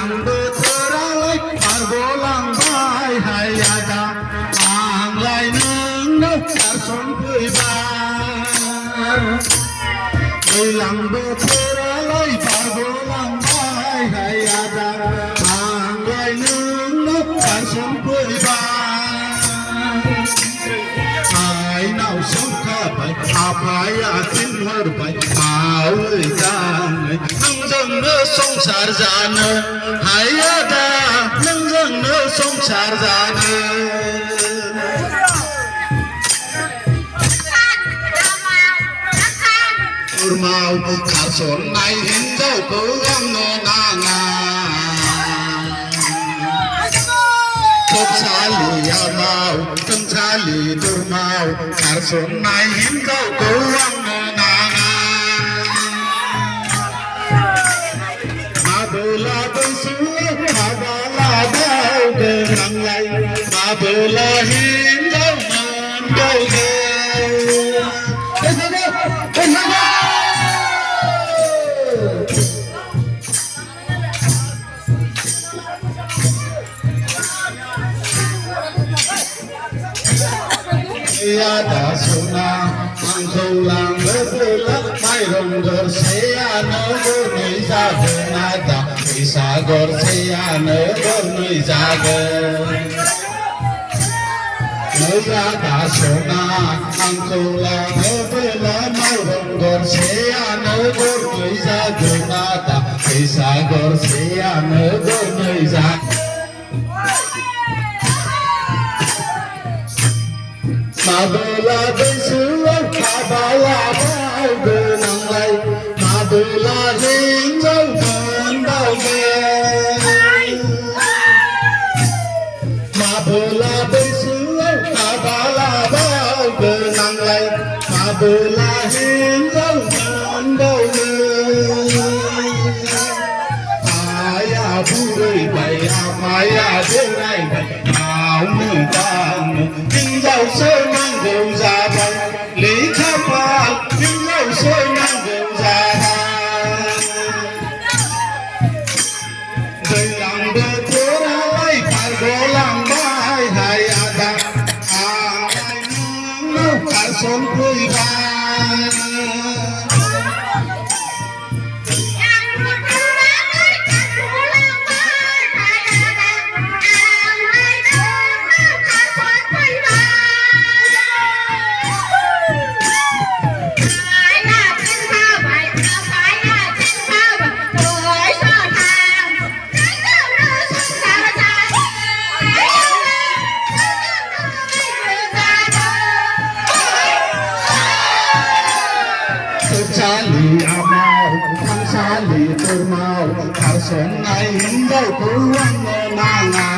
बोथोरालाय बारग'लांबाय हाय आदा आंलाय नोंनो खारसनफैबाय दैज्लां बोथोरालाय बारग'लांबाय हाय आदा आंलाय नोंनो खारसनफैबाय आइनाव सोंखाबाय आफाया थिनहरबाय मावै दाङै नोंजोंनो संसार जानो हाय आदा नोंजोंनो संसार जानो खुरमाव खारसननाय हिनजावखौ आंनो नाङा खोबसालियाव खोंसालि दुरमाव खारसननाय हिनजावखौ आंनो नाङा माबोला बैसोआव हाबा लाबावगोन आंलाय माबोला हिनजाव मोनबावगोन आदा सना आंखौ लांनोबोला माइरं गरसेयानो गरनै जागोन आदा फैसा गरसेयानो गरनै जागोन आदा सना आंखौ लांनोबोला माइरं गरसेयानो गरनै जागोन आदा फैसा गरसेयानो गरनै जागोन माबोला बैसोआव हाबा लाबावगोन आंलाय माबोला हिनजाव मोनबावगोन माबोला बैसोआव हाबा लाबावगोन आंलाय माबोला हिनजाव मोनबावगोन आइया बुरैबाय आफाया बोरायबाय मावनो दांनो हिनजावसो नांगौ जाबाय लेखाफाल हिनजावसो नांगौ जाबाय दैज्लां बोथोरालाय बारग'लांबाय हाय आदा आंलाय नोंनाव खारसनफैबाय खोबसालियाव खोंसालि दुरमाव खारसननाय हिनजावखौ आंनो नाङा